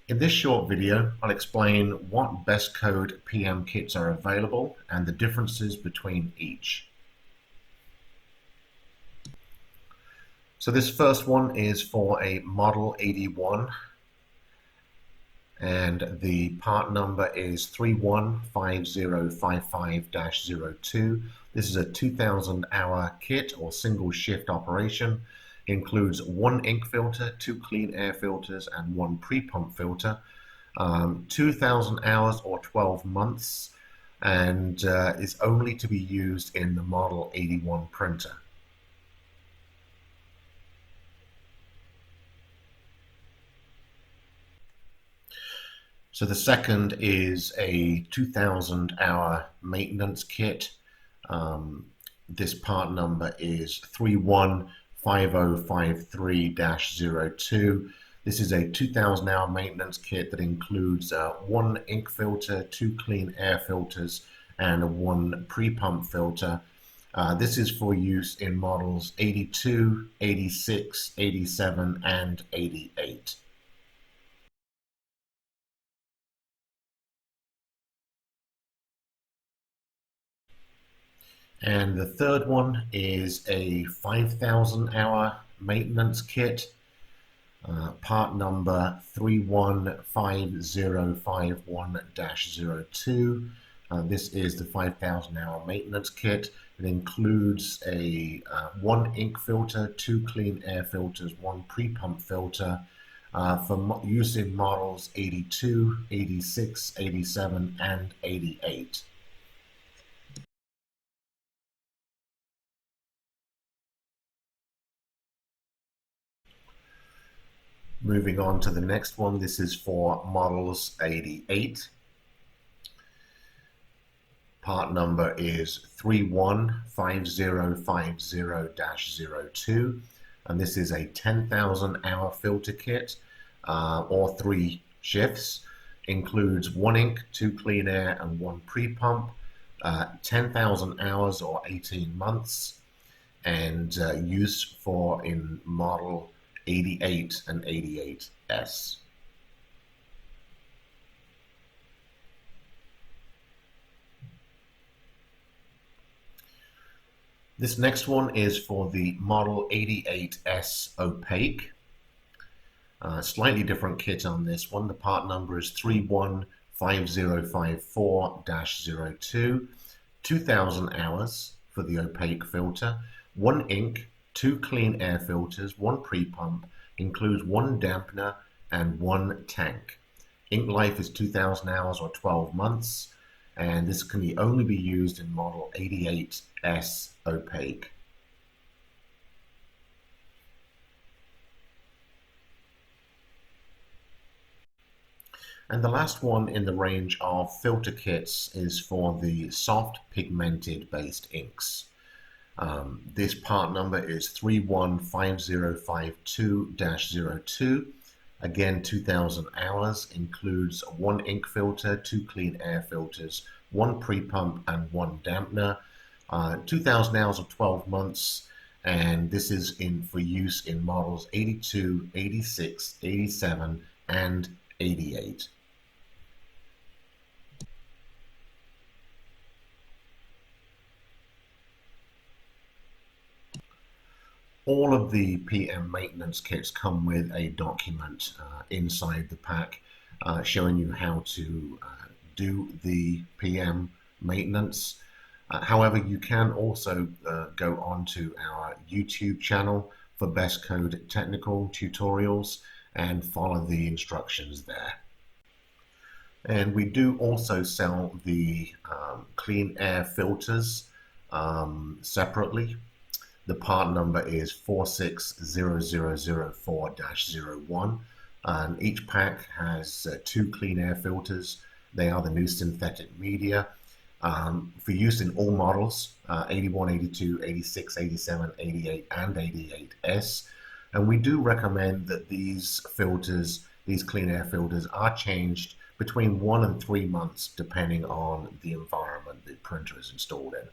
In this short video, I'll explain what best code PM kits are available and the differences between each. So this first one is for a Model 81 and the part number is 315055-02. This is a 2000 hour kit or single shift operation. It includes one ink filter, two clean air filters and one pre-pump filter. 2000 hours or 12 months, and is only to be used in the Model 81 printer. So the second is a 2000 hour maintenance kit. This part number is 315053-02. This is a 2000 hour maintenance kit that includes one ink filter, two clean air filters, and one pre-pump filter. This is for use in models 82, 86, 87, and 88. And the third one is a 5000 hour maintenance kit. Part number 315051-02. This is the 5000 hour maintenance kit. It includes a one ink filter, two clean air filters, one pre-pump filter for use in models 82, 86, 87, and 88. Moving on to the next one, this is for models 88. Part number is 315050-02, and this is a 10,000 hour filter kit or 3 shifts. Includes one ink, two clean air, and one pre-pump. 10,000 hours or 18 months, and use for in model 88 and 88S. This next one is for the Model 88S Opaque. Slightly different kit on this one. The part number is 315054-02. 2000 hours for the opaque filter, one ink, two clean air filters, one pre-pump, includes one dampener and one tank. Ink life is 2000 hours or 12 months, and this can only be used in model 88S opaque. And the last one in the range of filter kits is for the soft pigmented based inks. This part number is 315052-02. Again, 2000 hours, includes one ink filter, two clean air filters, one pre-pump, and one dampener. 2000 hours or 12 months, and this is for use in models 82, 86, 87, and 88. All of the PM maintenance kits come with a document inside the pack showing you how to do the PM maintenance. However, you can also go onto our YouTube channel for Best Code technical tutorials and follow the instructions there. And we do also sell the clean air filters separately. The part number is 460004-01, and each pack has two clean air filters. They are the new synthetic media for use in all models, 81, 82, 86, 87, 88, and 88S. And we do recommend that these filters, these clean air filters, are changed between 1 and 3 months depending on the environment the printer is installed in.